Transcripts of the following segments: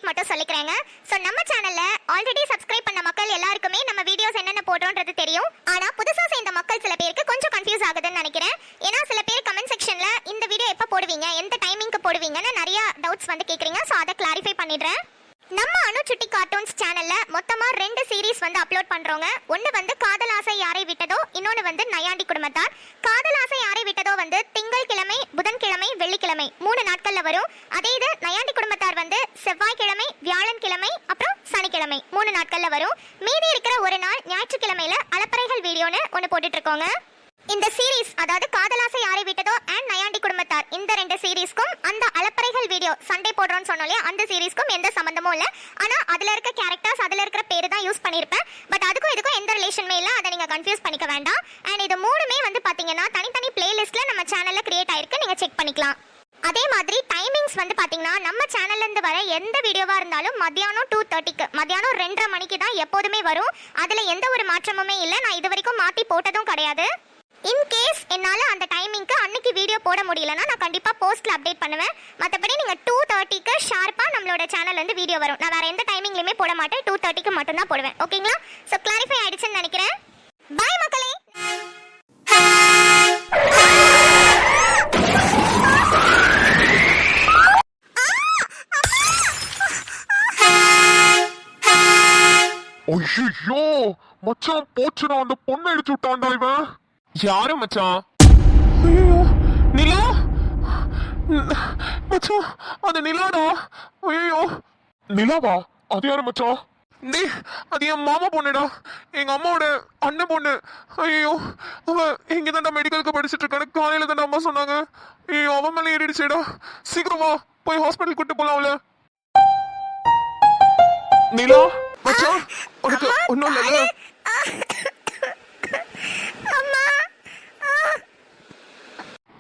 மட்டும் சொல்லிக்கிறேங்க. சோ நம்ம சேனல்ல ஆல்ரெடி சப்ஸ்கிரைப் பண்ண மக்கள் எல்லாருக்குமே நம்ம வீடியோஸ் என்னென்ன போடுறோம்ன்றது தெரியும். ஆனா புதுசா சேர்ந்த மக்கள் சில பேருக்கு கொஞ்சம் கன்ஃபியூஸ் ஆகுதுன்னு நினைக்கிறேன். ஏன்னா சில பேர் கமெண்ட் செக்ஷன்ல இந்த வீடியோ எப்ப போடுவீங்க, எந்த டைமிங்க்கு போடுவீங்கன்னு நிறைய டவுட்ஸ் வந்து கேக்குறீங்க. சோ அதை கிளாரிஃபை பண்ணிடுறேன். நம்ம அனு சுட்டி கார்ட்டூன்ஸ் சேனல்ல மொத்தமா 2 சீரிஸ் வந்து அப்லோட் பண்றோங்க. ஒன்னு வந்து காதல் ஆசை யாரை விட்டதோ, இன்னொன்னு வந்து நையாண்டி குடும்பத்தார். காதல் ஆசை யாரை விட்டதோ வந்து திங்கட்கிழமை, புதன்கிழமை, வெள்ளிக்கிழமை 3 நாட்கள்ல வரும். அதே இது நையாண்டி குடும்பத்தார் வந்து செவ்வாய்க்கிழமை, வியாழன்கிழமை, அப்புறம் சனிக்கிழமை 3 நாட்கள்ல வரும். மீதி இருக்கிற ஒரு நாள் ஞாயிற்றுக்கிழமையில அலப்பறைகள் வீடியோன்னு ஒன்னு போட்டுட்டு இருக்கோங்க. இந்த சீரிஸ், அதாவது காதலாசை யாரை விட்டதோ அண்ட் நையாண்டி குடும்பத்தார், இந்த 2 சீரிஸ்க்கும் அந்த அலப்பறைகள் வீடியோ சண்டே போடுறோம்னு சொன்னோம் இல்லையா, அந்த சீரிஸ்க்கும் எந்த சம்பந்தமும் இல்லை. ஆனா அதுல இருக்க கேரக்டர்ஸ், அதுல இருக்கிற பேரு தான் யூஸ் பண்ணிருப்பேன். பட் அதுக்கும் இதுக்கும் எந்த ரிலேஷனுமே இல்லை, அதை நீங்க கன்ஃபியூஸ் பண்ணிக்க வேண்டாம். அண்ட் இது 3மே வந்து பாத்தீங்கன்னா தனித்தனி பிளேலிஸ்ட்ல நம்ம சேனல்ல கிரியேட் ஆயிருக்கு, நீங்க செக் பண்ணிக்கலாம். அதே மாதிரி டைமிங்ஸ் வந்து பாத்தீங்கன்னா நம்ம சேனல்ல இருந்து வர எந்த வீடியோவா இருந்தாலும் மத்தியானம் 2:30க்கு, மத்தியானம் 2:30 மணிக்கு தான் எப்போதுமே வரும். அதுல எந்த ஒரு மாற்றமுமே இல்லை. நான் இது வரைக்கும் மாத்தி போட்டதும் கிடையாது. இன் கேஸ் என்னால அந்த டைமிங்க்கு அன்னைக்கு வீடியோ போட முடியலன்னா நான் கண்டிப்பா போஸ்ட்ல அப்டேட் பண்ணுவேன். மற்றபடி நீங்க 2:30க்கு ஷார்ப்பா நம்மளோட சேனல்ல இருந்து வீடியோ வரும். நான் வேற எந்த டைமிங்லயுமே போட மாட்டேன், 2:30க்கு மட்டும் தான் போடுவேன். ஓகேங்களா? சோ கிளாரிஃபை ஆயிடுச்சுன்னு நினைக்கிறேன். பை மக்களே. ஐயோ மச்சான், போச்சுடா, அந்த பொண்ணை அடிச்சு விட்டான்டா இவன். யாரு மச்சான்? ஐயோ நிலா மச்சான், அது நிலாடா. ஐயோ நிலாவா? அது யாரு மச்சான்? டேய், அது என் மாமா பொண்ணுடா, எங்க அம்மாவோட அண்ணன் பொண்ணு. ஐயோ அவ இங்க தான்டா மெடிக்கலுக்கு படிச்சுட்டு இருக்கானு காலையில தான்டா அம்மா சொன்னாங்க. ஐயோ அவன் மேலே ஏறிடுச்சேடா. சீக்கிரம் வா, போய் ஹாஸ்பிட்டல் கூட்டு போலாம் அவளை. நிலா மச்சான், உனக்கு ஒன்றும் இல்லைல்ல?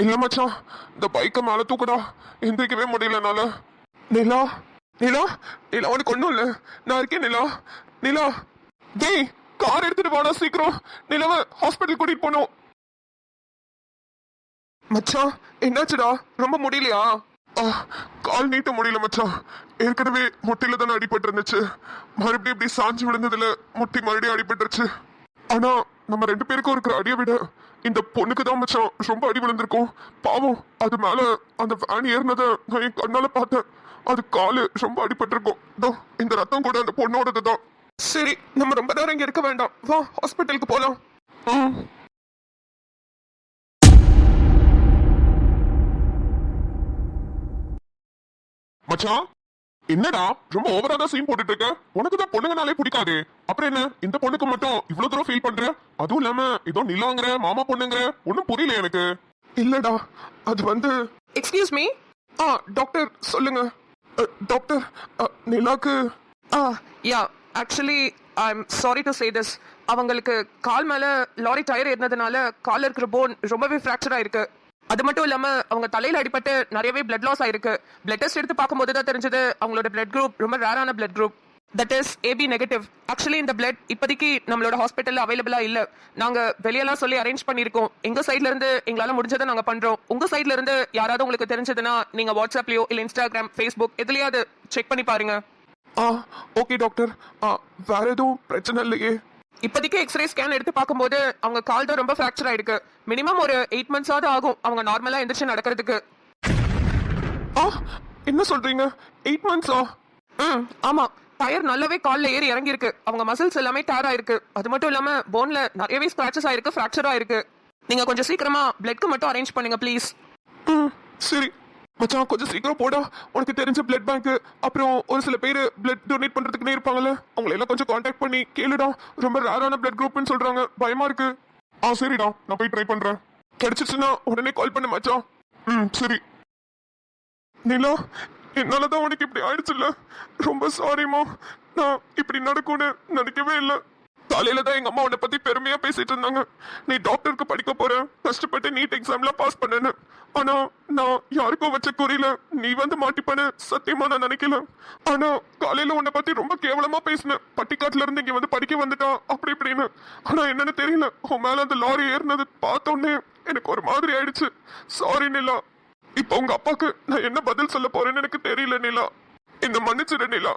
இல்ல மச்சான், இந்த பைக்கை மேல தூக்குடா, எந்திரிக்கவே முடியல என்னால. நிலா நிலா நிலா, உனக்கு ஒன்றும் இல்லை, நான் இருக்கேன் நிலா. நிலா டேய், கார் எடுத்துட்டு வாடா சீக்கிரம், நிலாவை ஹாஸ்பிட்டல் கூட்டிட்டு போனோம். மச்சான் என்னாச்சுடா, ரொம்ப முடியலையா? கால் நீட்ட முடியல மச்சான், ஏற்கனவே முட்டையில தானே அடிபட்டு இருந்துச்சு. மறுபடியும் இப்படி சாஞ்சு விழுந்ததுல முட்டி மறுபடியும் அடிபட்டுருச்சு. ஆனா நம்ம 2 பேருக்கும் இருக்கிற அடியை விட இந்த பொண்ணுக்கு தான் மச்சான் ரொம்ப அடி விழுந்திருக்கும். பாவம், அது மேல அந்த வேன் ஏறினதை நான் என் கண்ணால பார்த்தேன். அது காலு ரொம்ப அடிபட்டிருக்கும். இந்த ரத்தம் கூட அந்த பொண்ணோடது தான். சரி, நம்ம ரொம்ப நேரம் இங்க இருக்க வேண்டாம், வா ஹாஸ்பிட்டலுக்கு போலாம். மச்சான், என்னடா ரொம்ப ஓவரா தான் சீன் போட்டுட்டு இருக்க? உனக்கு தான் பொண்ணுங்கனாலே பிடிக்காது, அப்புறம் என்ன இந்த பொண்ணுக்கு மட்டும் இவ்வளவு தூரம் ஃபீல் பண்ற? அதுவும் இல்லாம ஏதோ நிலாங்கிற மாமா பொண்ணுங்கிற, ஒன்னும் புரியல எனக்கு. இல்லடா, அது வந்து எக்ஸ்கியூஸ் மீ. டாக்டர் சொல்லுங்க. டாக்டர், நிலாக்கு yeah actually I am sorry to say this. அவங்களுக்கு கால் மேல லாரி டயர் ஏறினதுனால கால்ல இருக்கிற போன் ரொம்பவே ஃப்ராக்சர் ஆயிருக்கு. அது மட்டும் இல்லாம அவங்க தலையில அடிபட்டு நிறையவே பிளட் லாஸ் ஆயிருக்கு. பிளட் டெஸ்ட் எடுத்து பார்க்கும்போது தான் தெரிஞ்சது அவங்களோட பிளட் குரூப் ரொம்ப ரேரான blood group, that is AB negative. Actually இந்த பிளட் இப்போதைக்கு நம்மளோட ஹாஸ்பிட்டல்ல அவைலபிளா இல்ல. நாங்க வெளியெல்லாம் சொல்லி அரேஞ்ச் பண்ணிருக்கோம். எங்க சைட்ல இருந்து எங்களால முடிஞ்சதை நாங்க பண்றோம். உங்க சைட்ல இருந்து யாராவது உங்களுக்கு தெரிஞ்சதுன்னா நீங்க வாட்ஸ்அப்லயோ இல்ல இன்ஸ்டாகிராம், ஃபேஸ்புக் எதுலயாவது செக் பண்ணி பாருங்க. ஓகே டாக்டர், வேற எதுவும் பிரச்சனை இல்லையே? இப்போதைக்கு எக்ஸ்ரே ஸ்கேன் எடுத்து பார்க்கும்போது அவங்க கால் தான் ரொம்ப ஃப்ராக்சர் ஆயிருக்கு. மினிமம் ஒரு 8 மந்த்ஸாவது ஆகும் அவங்க நார்மலா எந்திரிச்சு நடக்கிறதுக்கு. என்ன சொல்றீங்க, 8 மந்த்ஸா? ஆமா, டயர் நல்லாவே கால்ல ஏறி இறங்கி இருக்கு. அவங்க மசில்ஸ் எல்லாமே டேர் ஆயிருக்கு. அது மட்டும் இல்லாம போன்ல நிறையவே ஸ்கிராச்சஸ் ஆயிருக்கு, ஃப்ராக்சர் ஆயிருக்கு. நீங்க கொஞ்சம் சீக்கிரமா பிளட்க்கு மட்டும் அரேஞ்ச் பண்ணுங்க ப்ளீஸ். சரி மச்சான், கொஞ்சம் சீக்கிரம் போடா. உனக்கு தெரிஞ்ச பிளட் பேங்க், அப்புறம் ஒரு சில பேர் பிளட் டொனேட் பண்றதுக்குன்னே இருப்பாங்கல்ல, அவங்களை எல்லாம் கொஞ்சம் கான்டாக்ட் பண்ணி கேளுடா. ரொம்ப ரேரான பிளட் குரூப்னு சொல்றாங்க, பயமா இருக்கு. சரிடா, நான் போய் ட்ரை பண்றேன். கிடைச்சிச்சுன்னா உடனே கால் பண்ணு மச்சான். சரி. நிலா, என்னாலதான் உனக்கு இப்படி ஆயிடுச்சுல்ல, ரொம்ப சாரிமா. நான் இப்படி நடக்கும்னு நினைக்கவே இல்லை. காலையில தான் எங்க அம்மா உன்னை பத்தி பெருமையா பேசிட்டு இருந்தாங்க. நீ டாக்டருக்கு படிக்க போற, கஷ்டப்பட்டு நீட் எக்ஸாம்ல பாஸ் பண்ணேன்னு. ஆனா நான் யாருக்கும் வச்ச குறியில நீ வந்து மாட்டிப்பேன்னு சத்தியமா நான் நினைக்கல. ஆனா காலையில உன்னை பத்தி ரொம்ப கேவலமா பேசினேன். பட்டிக்காட்டுல இருந்து இங்க வந்து படிக்க வந்துட்டான் அப்படி இப்படின்னு. ஆனா என்னன்னு தெரியல, உன் மேல அந்த லாரி ஏறினது பார்த்தோன்னே எனக்கு ஒரு மாதிரி ஆயிடுச்சு. சாரி நிலா. இப்ப உங்க அப்பாக்கு நான் என்ன பதில் சொல்ல போறேன்னு எனக்கு தெரியல நிலா. என்ன மன்னிச்சிடு நிலா.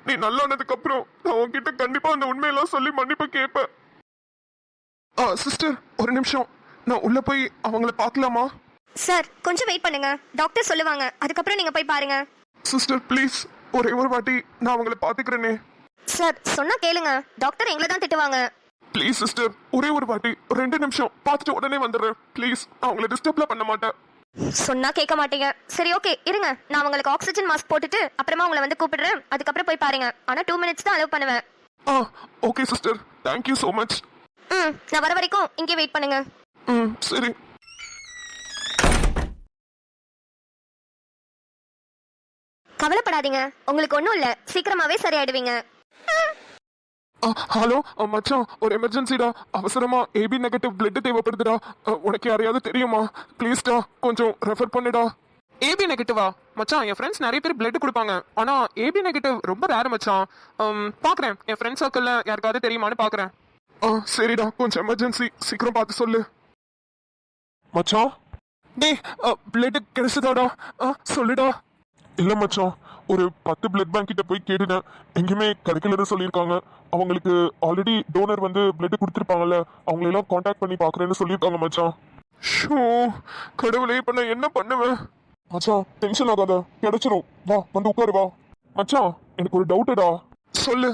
நீ நல்லானதுக்கு அப்புறம் நான் உன்கிட்ட கண்டிப்பா அந்த உண்மையெல்லாம் சொல்லி மன்னிப்பு கேட்பேன். சிஸ்டர் ஒரு நிமிஷம், நான் உள்ள போய் அவங்கள பார்க்கலாமா? சார் கொஞ்சம் வெயிட் பண்ணுங்க, டாக்டர் சொல்லுவாங்க, அதுக்கப்புறம் நீங்க போய் பாருங்க. சிஸ்டர் ப்ளீஸ், ஒரே ஒரு வாட்டி நான் அவங்கள பாத்துக்கிறேனே. சார் சொன்னா கேளுங்க, டாக்டர் எங்களை தான் திட்டுவாங்க. ப்ளீஸ் சிஸ்டர், ஒரே ஒரு வாட்டி, ஒரு 2 நிமிஷம் பார்த்துட்டு உடனே வந்துடுறேன் ப்ளீஸ். நான் அவங்கள டிஸ்டர்ப்லாம் பண்ண மாட்டேன். சொன்னா கேட்க மாட்டீங்க. சரி ஓகே இருங்க, நான் உங்களுக்கு ஆக்சிஜன் மாஸ்க் போட்டுட்டு அப்புறமா உங்களை வந்து கூப்பிடுறேன், அதுக்கப்புறம் போய் பாருங்க. ஆனா 2 மினிட்ஸ் தான் அலோவ் பண்ணுவேன். Okay sister, thank you so much. நான் வர வரைக்கும் இங்கே வெயிட் பண்ணுங்க. சரி. கவலைப்படாதீங்க, உங்களுக்கு ஒன்றும் இல்லை, சீக்கிரமாவே சரியாயிடுவீங்க. ஹலோ மச்சான், ஒரு எமர்ஜென்சிடா, அவசரமா ஏபி நெகட்டிவ் பிளட் தேவைப்படுதுடா. உனக்கு யாரையாவது தெரியுமா? ப்ளீஸ்டா கொஞ்சம் ரெஃபர் பண்ணுடா. ஏபி நெகட்டிவா? மச்சான் என் ஃப்ரெண்ட்ஸ் நிறைய பேர் பிளட் கொடுப்பாங்க, ஆனா ஏபி நெகட்டிவ் ரொம்ப ரேர் மச்சான். பாக்குறேன், என் ஃப்ரெண்ட் சர்க்கிள்ல யாருக்காவது தெரியுமான்னு பாக்குறேன். சரிடா, கொஞ்சம் எமர்ஜென்சி, சீக்கிரம் பார்த்து சொல்லு. மச்சான் டேய், பிளட் கிடைச்சதாடா? சொல்லுடா. இல்ல மச்சான், ஒரு 10 பிளட் பேங்க் கிட்ட போய் கேட்டுனேன், எங்கேயுமே கிடைக்கலன்னு சொல்லியிருக்காங்க. அவங்களுக்கு ஆல்ரெடி டோனர் வந்து பிளட் கொடுத்துருப்பாங்கல்ல, அவங்களெல்லாம் காண்டாக்ட் பண்ணி பார்க்குறேன்னு சொல்லியிருக்காங்க மச்சான். ஷோ கடவுளே, இப்ப நான் என்ன பண்ணுவேன்? மச்சான் டென்ஷன் ஆகாத, கிடைச்சிரும், வா வந்து உட்காரு வா. மச்சான் எனக்கு ஒரு டவுட்டுடா. சொல்லு.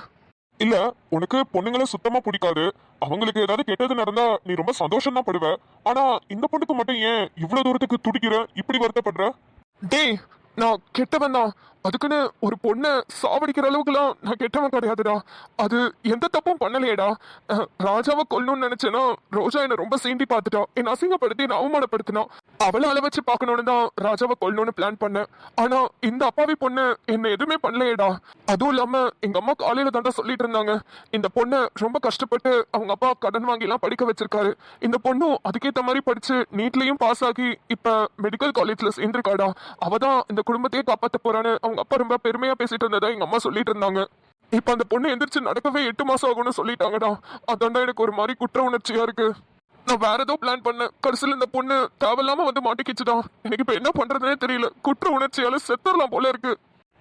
இல்ல, உனக்கு பொண்ணுங்களை சுத்தமா பிடிக்காது, அவங்களுக்கு ஏதாவது கெட்டது நடந்தா நீ ரொம்ப சந்தோஷம் தான் படுவ. ஆனா இந்த பொண்ணுக்கு மட்டும் ஏன் இவ்வளவு தூரத்துக்கு துடிக்கிற, இப்படி வருத்தப்படுற? டேய், நான் கெட்டவன் தான், அதுக்குன்னு ஒரு பொண்ணை சாவடிக்கிற அளவுக்குலாம் நான் கெட்டவன் கிடையாதுடா. அது எந்த தப்பும் பண்ணலையேடா. ராஜாவை கொல்லணும்னு நினைச்சேன்னா ரோஜா என்னை ரொம்ப சீண்டி பார்த்துட்டா, என்னை அசிங்கப்படுத்தி என்னை அவமானப்படுத்தினா. அவளை அள வச்சு பார்க்கணுன்னு தான் ராஜாவை கொல்லணும்னு பிளான் பண்ணேன். ஆனா இந்த அப்பாவி பொண்ணு என்னை எதுவுமே பண்ணலையேடா. அதுவும் இல்லாம எங்க அம்மா காலையில தாண்டா சொல்லிட்டு இருந்தாங்க, இந்த பொண்ணை ரொம்ப கஷ்டப்பட்டு அவங்க அப்பா கடன் வாங்கி எல்லாம் படிக்க வச்சிருக்காரு. இந்த பொண்ணும் அதுக்கேற்ற மாதிரி படிச்சு நீட்லயும் பாஸ் ஆகி இப்ப மெடிக்கல் காலேஜ்ல சேர்ந்திருக்காடா. அவதான் இந்த குடும்பத்தையே காப்பாத்த போறான்னு அவங்க அப்பா ரொம்ப பெருமையா பேசிட்டு இருந்ததா எங்க அம்மா சொல்லிட்டு இருந்தாங்க. இப்ப அந்த பொண்ணு எந்திரிச்சு நடக்கவே 8 மாசம் ஆகும்னு சொல்லிட்டாங்கடா. அதாண்டா எனக்கு ஒரு மாதிரி குற்ற உணர்ச்சியா இருக்கு. நான் வேற ஏதோ பிளான் பண்ணேன், கடைசியில் இந்த பொண்ணு தேவையில்லாம வந்து மாட்டிக்கிச்சுடா. எனக்கு இப்ப என்ன பண்றதுனே தெரியல, குற்ற உணர்ச்சியால செத்துடலாம் போல இருக்கு.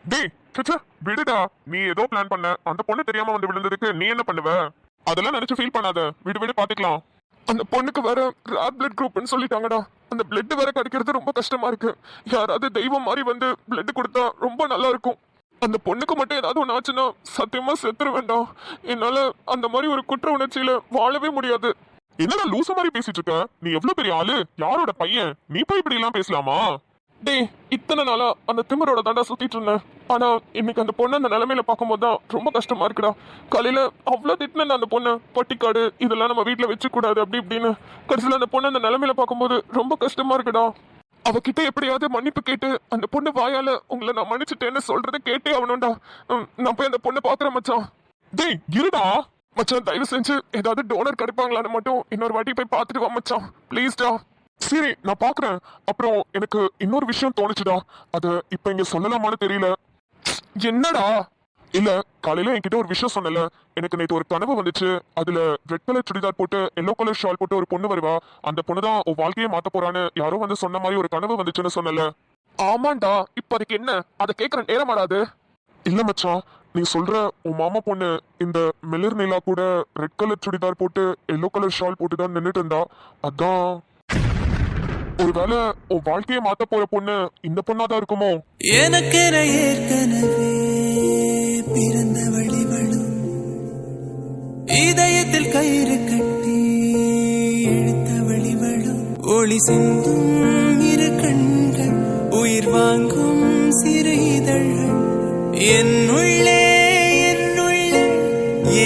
டேய் கிச்சா விடுடா, நீ ஏதோ பிளான் பண்ண, அந்த பொண்ணு தெரியாம வந்து விழுந்ததுக்கு நீ என்ன பண்ணுவ? அதெல்லாம் நினைச்சு ஃபீல் பண்ணாத, விடு விடு பாத்துக்கலாம். அந்த பொண்ணுக்கு வேற ரேர் பிளட் குரூப்னு சொல்லிட்டாங்கடா. அந்த பிளட் வேற கிடைக்கிறது ரொம்ப கஷ்டமா இருக்கு. யாராவது தெய்வம் மாதிரி வந்து பிளட் கொடுத்தா ரொம்ப நல்லா இருக்கும். அந்த பொண்ணுக்கு மட்டும் ஏதாவது ஒன்று ஆச்சுன்னா சத்தியமா செத்துற வேண்டாம். என்னால அந்த மாதிரி ஒரு குற்ற உணர்ச்சியில வாழவே முடியாது. என்னடா லூச மாதிரி பேசிட்டு இருக்க? நீ எவ்வளவு பெரிய ஆளு, யாரோட பையன், நீ போய் இப்படி எல்லாம் பேசலாமா? டேய், இத்தனை நாளா அந்த திமிரோட தாண்டா சுத்திட்டு இருந்தேன். ஆனா இன்னைக்கு அந்த பொண்ணு அந்த நிலைமையில பார்க்கும்போது தான் ரொம்ப கஷ்டமா இருக்குடா. காலையில அவ்வளவு திட்டினேன் அந்த பொண்ணு, பட்டிக்காடு இதெல்லாம் நம்ம வீட்டுல வச்சு கூடாது அப்படி இப்படின்னு. கடைசியில அந்த பொண்ணு அந்த நிலைமையில பார்க்கும்போது ரொம்ப கஷ்டமா இருக்குடா. அவகிட்ட எப்படியாவது மன்னிப்பு கேட்டு அந்த பொண்ணு வாயால உங்களை நான் மன்னிச்சுட்டேன்னு சொல்றதை கேட்டே ஆகணும்டா. நான் போய் அந்த பொண்ணை பாக்குறேன் மச்சான். டேய் இருடா மச்சான், தயவு செஞ்சு ஏதாவது டோனர் கிடைப்பாங்களான்னு மட்டும் இன்னொரு வாட்டி போய் பார்த்துட்டு வா மச்சான், ப்ளீஸ்டா. சரி நான் பாக்குறேன். அப்புறம் எனக்கு இன்னொரு விஷயம் தோணுச்சுடா, அது இப்ப இங்க சொல்லலாமான்னு தெரியல. என்னடா? இல்ல, காலையில என்கிட்ட ஒரு விஷயம் சொன்னல, எனக்கு நேற்று ஒரு கனவு வந்துச்சு. அதுல ரெட் கலர் சுடிதார் போட்டு எல்லோ கலர் ஷால் போட்டு ஒரு பொண்ணு வருவா, அந்த பொண்ணு தான் உன் வாழ்க்கையே மாத்த போறான்னு யாரோ வந்து சொன்ன மாதிரி ஒரு கனவு வந்துச்சுன்னு சொன்னல. ஆமாண்டா, இப்ப அதுக்கு என்ன? அதை கேட்கற நேரம் ஆடாது. இல்ல மச்சான், நீ சொல்ற உன் மாமா பொண்ணு இந்த மெலிர் நிலா கூட ரெட் கலர் சுடிதார் போட்டு எல்லோ கலர் ஷால் போட்டு தான் நின்றுட்டு இருந்தா. அதான் ஒருவேளை உன் வாழ்க்கையை மாத்த போற பொண்ணு இந்த பொண்ணாதான் இருக்குமோ? எனக்கு ஏற்கனவே பிறந்த வழிவழும் இதயத்தில் கயிறு கட்டி இழுத்த வழிவழும் ஒளி சிந்தும் இரு கண்கள் உயிர் வாங்கும் சிறு இதழ்கள் என்னுள்ளே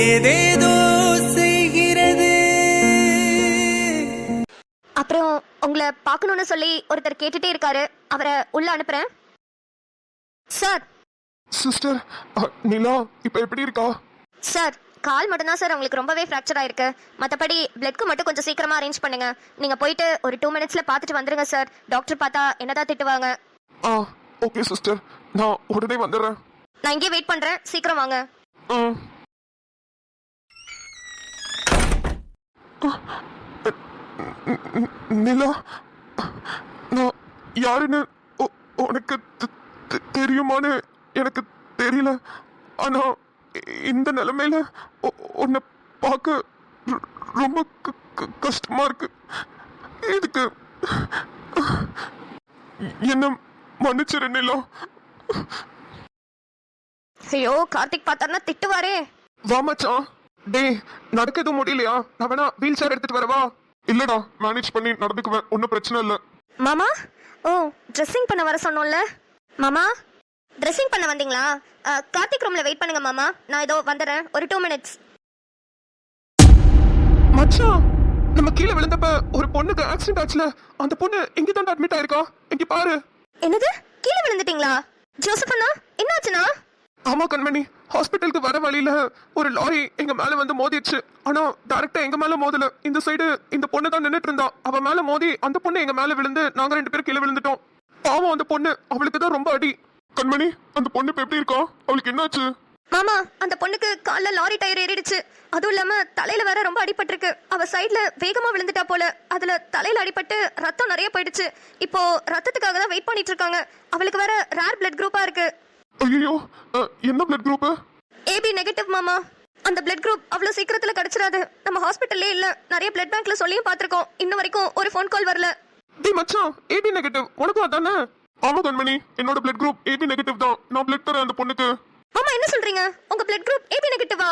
ஏதேதோ செய்கிறது. அப்புறம் உங்களை பார்க்கணும்னு சொல்லி ஒருத்தர் கேட்டுட்டே இருக்காரு, அவரை உள்ள அனுப்புறேன். சார். சிஸ்டர் நிலா இப்ப எப்படி இருக்கா? சார் கால் மட்டும்தான் சார் உங்களுக்கு ரொம்பவே ஃப்ராக்சர் ஆயிருக்கு, மற்றபடி பிளட்க்கு மட்டும் கொஞ்சம் சீக்கிரமா அரேஞ்ச் பண்ணுங்க. நீங்க போயிட்டு ஒரு 2 மினிட்ஸ்ல பார்த்துட்டு வந்துருங்க சார். டாக்டர் பார்த்தா என்னதான் திட்டுவாங்க. ஓகே சிஸ்டர், நான் உடனே வந்துடுறேன். நான் இங்கே வெயிட் பண்றேன், சீக்கிரம் வாங்க. நிலா, நான் யாருன்னு உனக்கு தெரியுமான்னு எனக்கு தெரியல. ஆனா இந்த நிலைமையில உன்னை பார்க்க ரொம்ப கஷ்டமா இருக்கு. இதுக்கு என்ன மன்னிச்சிரு நிலா. ஐயோ கார்த்திக் பார்த்தாருன்னா திட்டுவாரே. வா மச்சான். டேய், நடக்க எதுவும் முடியலையா? நான் வேணா வீல் சேர் எடுத்துட்டு வரவா? இல்லடா, மேனேஜ் பண்ணி நடந்துக்குவேன், ஒன்றும் பிரச்சனை இல்லை. மாமா, ஓ ட்ரெஸ்ஸிங் பண்ண வர சொன்னோம்ல. மாமா, ட்ரெஸ்ஸிங் பண்ண வந்தீங்களா? கார்த்திக் ரூம்ல வெயிட் பண்ணுங்க மாமா, நான் இதோ வந்துடுறேன், ஒரு 2 minutes. மச்சான், நம்ம கீழே விழுந்தப்ப ஒரு பொண்ணுக்கு ஆக்சிடென்ட் ஆச்சுல, அந்த பொண்ணு இங்க தான் அட்மிட் ஆயிருக்கா. இங்க பாரு. என்னது, கீழே விழுந்துட்டீங்களா? ஜோசப் அண்ணா, என்னாச்சுண்ணா? ஆமா கண்மணி, ஹாஸ்பிட்டலுக்கு வர வழியில ஒரு லாரி எங்க மேல வந்து மோதிடுச்சு. ஆனா டைரக்டா எங்க மேல மோதல, இந்த சைடு இந்த பொண்ணு தான் நின்னுட்டு இருந்தா. அவ மேல மோதி அந்த பொண்ணு எங்க மேல விழுந்து நாங்க 2 பேரும் கீழே விழுந்துட்டோம். பாவம் அந்த பொண்ணு, அவளுக்கு தான் ரொம்ப அடி. கண்மணி, அந்த பொண்ணு இப்ப எப்படி இருக்கா? அவளுக்கு என்னாச்சு? மாமா, அந்த பொண்ணுக்கு கால்ல லாரி டயர் ஏறிடுச்சு. அதுவும் இல்லாம தலையில வேற ரொம்ப அடிபட்டிருக்கு. அவ சைடுல வேகமா விழுந்துட்டா போல, அதுல தலையில அடிபட்டு ரத்தம் நிறைய போயிடுச்சு. இப்போ ரத்தத்துக்காக தான் வெயிட் பண்ணிட்டு இருக்காங்க. அவளுக்கு வேற ரேர் பிளட் குரூப்பா இருக்கு. ஐயோ, என்ன பிளட் குரூப்? ஏபி நெகட்டிவ் மாமா. அந்த பிளட் குரூப் அவ்வளவு சீக்கிரத்துல கிடைச்சிராது. நம்ம ஹாஸ்பிட்டல்லே இல்ல, நிறைய பிளட் பேங்க்ல சொல்லியும் பாத்திருக்கோம். இன்ன வரைக்கும் ஒரு ஃபோன் கால் வரல. டேய் மச்சான், ஏபி நெகட்டிவ் உனக்கு அதானே? ஆமா கண்மணி, என்னோட பிளட் குரூப் ஏபி நெகட்டிவ் தான். நான் பிளட் தரேன் அந்த பொண்ணுக்கு. மாமா என்ன சொல்றீங்க? உங்க பிளட் குரூப் ஏபி நெகட்டிவா?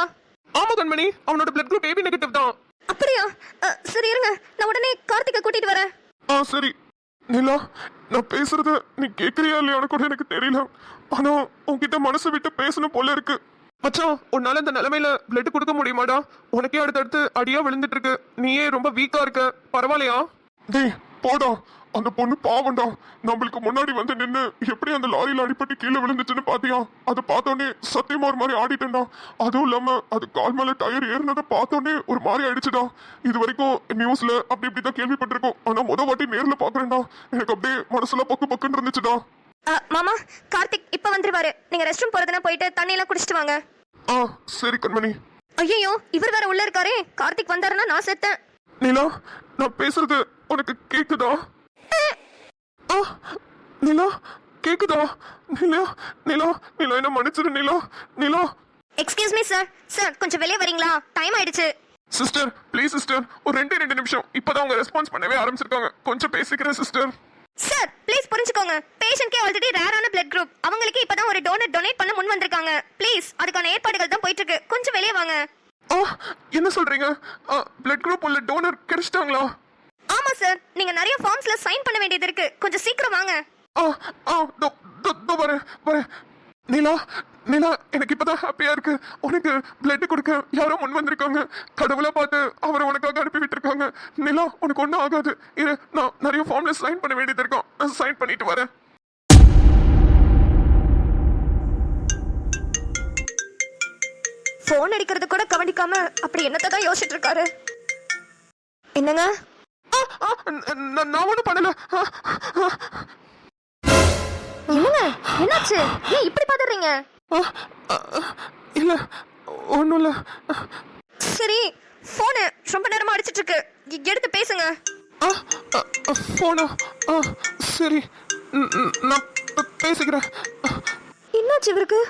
ஆமா கண்மணி, அவனோட பிளட் குரூப் ஏபி நெகட்டிவ் தான். அப்படியா? சரி இருங்க, நான் உடனே கார்த்திகை கூட்டிட்டு வரேன். சரி நிலா, நான் பேசுறது நீ கேக்குறியா இல்லையான்னு கூட எனக்கு தெரியல. ஆனா உன்கிட்ட மனசு விட்டு பேசணும் போல இருக்கு. மச்சான், உன்னால இந்த நிலைமையில பிளட் கொடுக்க முடியுமாடா? உனக்கே அடுத்தடுத்து அடியா விழுந்துட்டு இருக்கு. நீயே ரொம்ப வீக்கா இருக்க, பரவாயில்லையா? டேய் போடா, அந்த பொண்ணு பாவம்டா. நம்மளுக்கு முன்னாடி வந்து நின்று எப்படி அந்த லாரியில அடிப்பட்டு கீழே விழுந்துச்சுன்னு பாத்தியா? அதை பார்த்தோன்னே சத்தியமா ஒரு மாதிரி ஆடிட்டேன்டா. அதுவும் இல்லாம அது கால் மேல டயர் ஏறினதை பார்த்தோன்னே ஒரு மாதிரி ஆயிடுச்சுடா. இது வரைக்கும் நியூஸ்ல அப்படி இப்படிதான் கேள்விப்பட்டிருக்கோம். ஆனா வாட்டி நேர்ல பாக்குறேன்டா, எனக்கு அப்படியே மனசுல பக்கு பக்குன்னு இருந்துச்சுடா. மாமா, கார்த்திக் இப்ப வந்துருவாரு. நீங்க ரெஸ்ட் ரூம் போறதுனா போயிட்டு தண்ணி எல்லாம் குடிச்சிட்டு வாங்க. சரி கண்மணி. ஐயோ, இவர் வேற உள்ள இருக்காரே. கார்த்திக் வந்தாருன்னா நான் செத்தேன். நிலா, நான் பேசுறது உனக்கு கேக்குதா? நிலா, கேக்குதா? நிலா நிலா நிலா, என்ன மன்னிச்சிரு Nila. Nila. Excuse me sir. Sir கொஞ்சம் வெளியே வரீங்களா? டைம் ஆயிடுச்சு. சிஸ்டர் ப்ளீஸ் சிஸ்டர், ஒரு 2 நிமிஷம். இப்பதான் அவங்க ரெஸ்பான்ஸ் பண்ணவே ஆரம்பிச்சிருக்காங்க. கொஞ்சம் பேசிக்கிறேன் சிஸ்டர். சார் ப்ளீஸ் புரிஞ்சுக்கோங்க, பேஷண்ட்கே ஆல்ரெடி ரேரான பிளட் குரூப். அவங்களுக்கு இப்பதான் ஒரு டோனர் டொனேட் பண்ண முன் வந்திருக்காங்க. ப்ளீஸ், அதுக்கான ஏற்பாடுகள் தான் போயிட்டு இருக்கு. கொஞ்சம் வெளியே வாங்க. என்ன சொல்றீங்க? பிளட் குரூப் உள்ள டோனர் கிடைச்சிட்டாங்களா? ஆமா சார், நீங்க நிறைய ஃபார்ம்ஸ்ல சைன் பண்ண வேண்டியது இருக்கு. கொஞ்சம் சீக்கிரம் வாங்க. வரேன். நிலா நிலா, எனக்கு இப்பதான் ஹாப்பியா இருக்கு. உனக்கு பிளட் கொடுக்க யாரோ முன் வந்திருக்காங்க. கடவுளை பார்த்து அவரை உனக்காக அனுப்பி விட்டுருக்காங்க. நிலா, உனக்கு ஒன்றும் ஆகாது. இரு, நான் நிறைய ஃபார்ம்ல சைன் பண்ண வேண்டியது இருக்கும். நான் சைன் பண்ணிட்டு வரேன். போன் அடிக்கிறது கூட கவனிக்காம அப்படி என்னத்தை தான் யோசிச்சுட்டு இருக்காரு. என்னங்க? நான் ஒன்றும் பண்ணல. என்னங்க என்னாச்சு? ஏன் இப்படி பாத்துறீங்க? இல்ல, ஒன்றும் இல்ல. சரி, போனு ரொம்ப நேரமா அடிச்சிட்டு இருக்கு, எடுத்து பேசுங்க. போனா? சரி, நான் பேசிக்கிறேன். என்னாச்சு இவருக்கு?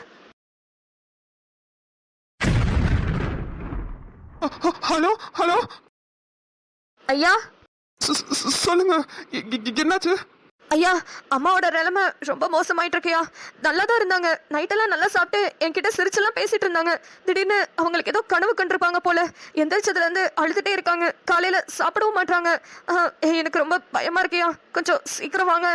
ஹலோ ஹலோ ஐயா சொல்லுங்க, என்னாச்சு? ஐயா, அம்மாவோட நிலைமை ரொம்ப மோசமாயிட்டு இருக்கியா? நல்லா தான் இருந்தாங்க, நைட்டெல்லாம் நல்லா சாப்பிட்டு என்கிட்ட சிரிச்செல்லாம் பேசிட்டு இருந்தாங்க. திடீர்னு அவங்களுக்கு ஏதோ கனவு கண்டிருப்பாங்க போல. எந்திரிச்சதுல இருந்து அழுதுட்டே இருக்காங்க. காலையில சாப்பிடவும் மாட்டாங்க. எனக்கு ரொம்ப பயமா இருக்கியா, கொஞ்சம் சீக்கிரம் வாங்க.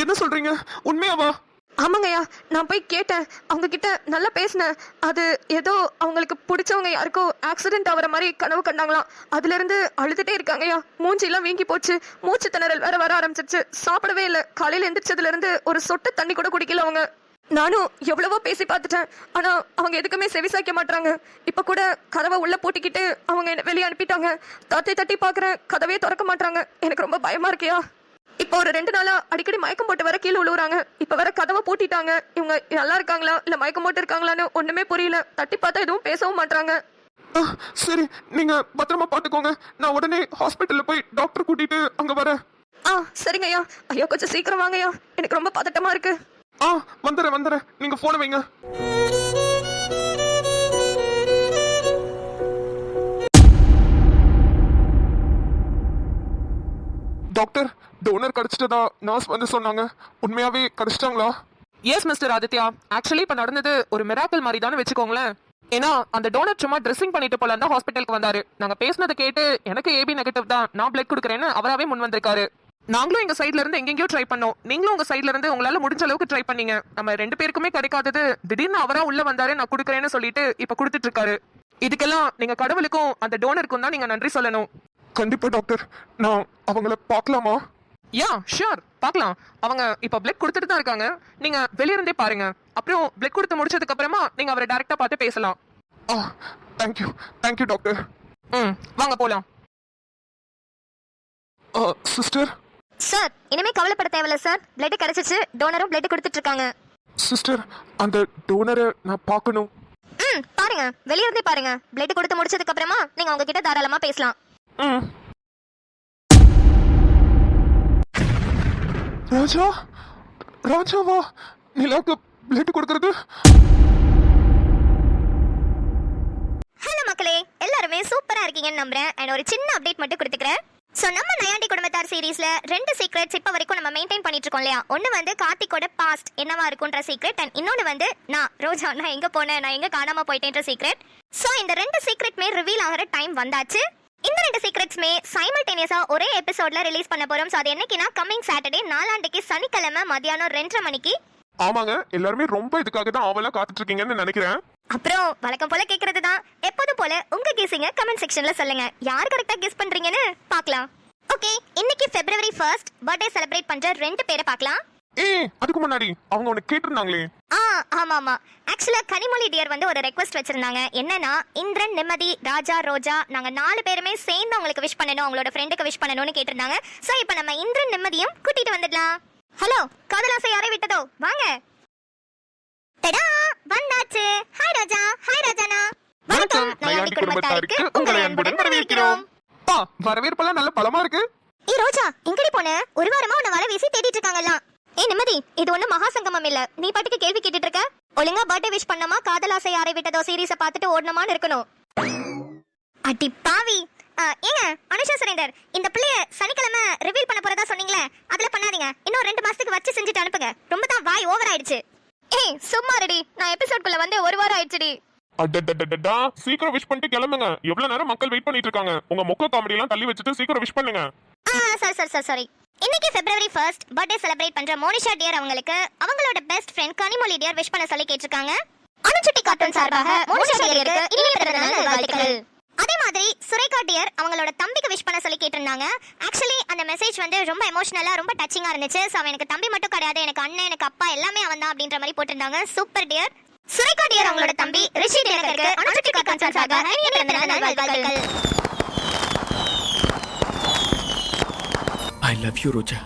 என்ன சொல்றீங்க? உண்மையாவா? ஆமாங்கய்யா, நான் போய் கேட்டேன், அவங்க கிட்ட நல்லா பேசினேன். அது ஏதோ அவங்களுக்கு பிடிச்சவங்க யாருக்கோ ஆக்சிடென்ட் ஆகிற மாதிரி கனவு கண்டாங்களாம். அதுல இருந்து அழுதுட்டே இருக்காங்கய்யா. மூஞ்சிலாம் வீங்கி போச்சு, மூச்சு திணறல் வேற வர ஆரம்பிச்சிருச்சு. சாப்பிடவே இல்லை. காலையில எந்திரிச்சதுல இருந்து ஒரு சொட்டு தண்ணி கூட குடிக்கல அவங்க. நானும் எவ்வளவோ பேசி பார்த்துட்டேன், ஆனா அவங்க எதுக்குமே செவிசாய்க்க மாட்டாங்க. இப்ப கூட கதவை உள்ள பூட்டிக்கிட்டு அவங்க என்ன வெளியே அனுப்பிட்டாங்க. தட்டி தட்டி பாக்குறேன், கதவே திறக்க மாட்டாங்க. எனக்கு ரொம்ப பயமா இருக்கியா. இப்போ ஒரு 2 நாளா அடிக்கடி மயக்கம் போட்டு வர கீழே விழுவுறாங்க. இப்ப வர கதவை பூட்டிட்டாங்க. இவங்க நல்லா இருக்காங்களா இல்ல மயக்கம் போட்டு இருக்காங்களான்னு ஒண்ணுமே புரியல. தட்டி பார்த்தா எதுவும் பேசவும் மாட்டாங்க. சரி, நீங்க பத்திரமா பாத்துக்கோங்க. நான் உடனே ஹாஸ்பிட்டல்ல போய் டாக்டர் கூட்டிட்டு அங்க வரேன். சரிங்கய்யா. ஐயோ கொஞ்சம் சீக்கிரம் வாங்கய்யா, எனக்கு ரொம்ப பதட்டமா இருக்கு. ஆ வந்துடுறேன் நீங்க போன வைங்க. டாக்டர், டோனர் கிடைச்சிட்டதா நர்ஸ் வந்து சொன்னாங்க. உண்மையாவே கிடைச்சிட்டாங்களா? எஸ் மிஸ்டர் ஆதித்யா, ஆக்சுவலி இப்ப நடந்தது ஒரு மிராக்கிள் மாதிரி தானே வச்சுக்கோங்களேன். ஏன்னா அந்த டோனர் சும்மா ட்ரெஸ்ஸிங் பண்ணிட்டு போல தான் ஹாஸ்பிட்டலுக்கு வந்தாரு. நாங்க பேசினதை கேட்டு எனக்கு ஏபி நெகட்டிவ் தான், நான் பிளட் கொடுக்குறேன்னு அவராவே முன் வந்திருக்காரு. நாங்களும் எங்க சைட்ல இருந்து எங்கெங்கயோ ட்ரை பண்ணோம், நீங்களும் உங்க சைட்ல இருந்து உங்களால முடிஞ்ச அளவுக்கு ட்ரை பண்ணீங்க. நம்ம 2 பேருக்குமே கிடைக்காதது திடீர்னு அவரா உள்ள வந்தாரு, நான் கொடுக்குறேன்னு சொல்லிட்டு இப்ப கொடுத்துட்டு இருக்காரு. இதுக்கெல்லாம் நீங்க கடவுளுக்கும் அந்த டோனருக்கும் தான் நீங்க நன்றி சொல்லணும். கண்டிப்பா டாக்டர், நான் அவங்கள பார்க்கலாமா? யா ஷூர், பார்க்கலாம். அவங்க இப்ப பிளட் கொடுத்துட்டு தான் இருக்காங்க, நீங்க வெளிய இருந்தே பாருங்க. அப்புறம் பிளட் கொடுத்து முடிச்சதுக்கு அப்புறமா நீங்க அவரை டைரக்டா பார்த்து பேசலாம். ஆ தேங்க்யூ டாக்டர். வாங்க போலாம். சிஸ்டர் சார் இனிமே கவலைப்பட தேவையில்ல சார், பிளட் கிடைச்சிச்சு, டோனரும் பிளட் கொடுத்துட்டு இருக்காங்க. சிஸ்டர், அந்த டோனரை நான் பார்க்கணும். பாருங்க, வெளிய இருந்தே பாருங்க. பிளட் கொடுத்து முடிச்சதுக்கு அப்புறமா நீங்க அவங்க கிட்ட தாராளமா பேசலாம். ராஜாவா நிலாக்கு பிளட் கொடுக்கறது? ஹலோ மக்களே, எல்லாருமே சூப்பரா இருக்கீங்கன்னு நம்புறேன். அண்ட் ஒரு சின்ன அப்டேட் மட்டும் கொடுத்துக்கிறேன். சோ நம்ம நயாண்டி குடும்பத்தார் சீரீஸ்ல 2 சீக்ரெட்ஸ் இப்ப வரைக்கும் நம்ம மெயின்டைன் பண்ணிட்டு இருக்கோம் இல்லையா. ஒன்னு வந்து கார்த்திகோட பாஸ்ட் என்னவா இருக்குன்ற சீக்ரெட், அண்ட் இன்னொன்னு வந்து ரோஜா நான் எங்க போனேன், நான் எங்க காணாம போயிட்டேன்ற சீக்ரெட். சோ இந்த 2 சீக்ரெட்மே ரிவீல் ஆகிற டைம் வந்தாச்சு. இந்த 2 சீக்ரெட்ஸ்மே சைமல்டேனியஸா ஒரே எபிசோட்ல ரிலீஸ் பண்ண போறோம். சோ அது என்னைக்குனா கமிங் சாட்டர்டே 4 சனிக்கிழமை மதியானம் 2:30 மணிக்கு. ஆமாங்க, எல்லாருமே ரொம்ப இதுக்காக தான் ஆவலா காத்துட்டு இருக்கீங்கன்னு நினைக்கிறேன். அப்புறம் வழக்கம் போல கேக்குறது தான், எப்போதும் போல உங்க கெஸிங்க கமெண்ட் செக்ஷன்ல சொல்லுங்க. யார் கரெக்டா கெஸ் பண்றீங்கன்னு பார்க்கலாம். ஓகே, இன்னைக்கு February 1st பர்த்டே செலிப்ரேட் பண்ற 2 பேரை பார்க்கலாம். அதுக்கு முன்னாடி அவங்க ஒன்னு கேட்டிருந்தாங்களே. ஆமா. ஆக்சுவலா கனிமொழி டியர் வந்து ஒரு ரெக்வெஸ்ட் வச்சிருந்தாங்க. என்னன்னா, இந்திரன், நிம்மதி, ராஜா, ரோஜா நாங்க 4 பேருமே சேர்ந்து அவங்களுக்கு விஷ் பண்ணணும், அவங்களோட ஃப்ரெண்டுக்கு விஷ் பண்ணணும்னு கேட்டிருந்தாங்க. சோ இப்போ நம்ம இந்திரன் நிம்மதியும் கூட்டிட்டு வந்துடலாம். ஹலோ, காதலாசை யாரை விட்டதோ வாங்க. டடா வந்தாச்சு. ஹாய் ராஜா, ஹாய் ராஜானா. வணக்கம் நயாண்டி குடும்பத்தாருக்கு உங்களை அன்புடன் வரவேற்கிறோம். வரவேற்பெல்லாம் நல்ல பலமா இருக்கு. ரோஜா எங்கடி போன? ஒரு வாரமா உன்னை வர வீசி தேடிட்டு இருக்காங்கல்ல. நிம்மதி, இது ஒண்ணு மகா சங்கமம் இல்ல, நீ பாட்டுக்கு கேள்வி கேட்டுட்டு இருக்க. ஒழுங்கா பர்த்டே விஷ் பண்ணாமா, காதலாசை யாரை விட்டதோ சீரிஸ பார்த்துட்டு ஓடணுமான்னு இருக்கணும். அடி பாவி. ஏங்க அனுஷா சரேண்டர், இந்த பிள்ளைய சனிக்கிழமை ரிவீல் பண்ண போறதா சொன்னீங்களே, அதுல பண்ணாதீங்க. இன்னும் 2 மாசத்துக்கு வச்சு செஞ்சுட்டு அனுப்புங்க. ரொம்ப தான் வாய் ஓவர் ஆயிடுச்சு. சும்மா ரெடி, நான் எபிசோட்குள்ள வந்து 1 வாரம் ஆயிடுச்சுடி. அடடடடடா, சீக்கிரம் விஷ் பண்ணிட்டு கிளம்புங்க. எவ்வளவு நேரம் மக்கள் வெயிட் பண்ணிட்டு இருக்காங்க. உங்க மொக்க காமெடி எல்லாம் தள்ளி வச்சுட்டு சீக்கிரம் விஷ் பண்ணுங்க. சாரி. இன்னைக்கு February 1st பர்த்டே செலிப்ரேட் பண்ற மோனிஷா டியர் அவங்களுக்கு அவங்களோட best friend Kanimozhi dear wish பண்ண சொல்லி கேட்டிருக்காங்க. அனுச்சுட்டி கார்ட்டூன் சார்பாக மோனிஷா டியருக்கு இனிய பிறந்தநாள் நல்வாழ்த்துக்கள். அதே மாதிரி சுரேகா டியர் அவங்களோட தம்பிக்கு விஷ் பண்ண சொல்லி கேட்டிருந்தாங்க. ஆக்சுவலி அந்த மெசேஜ் வந்து ரொம்ப எமோஷனலா ரொம்ப டச்சிங்கா இருந்துச்சு. சோ அவன் எனக்கு தம்பி மட்டும் கிடையாது, எனக்கு அண்ணன், எனக்கு அப்பா எல்லாமே அவன் தான் அப்படின்ற மாதிரி போட்டிருந்தாங்க. Super dear. சுரேகா டியர் அவங்களோட தம்பி ரிஷி டியருக்கு அனுச்சுட்டி கார்ட்டூன் சார்பாக இனிய பிறந்தநாள் நல்வாழ்த்துக்கள். I love you, Roja.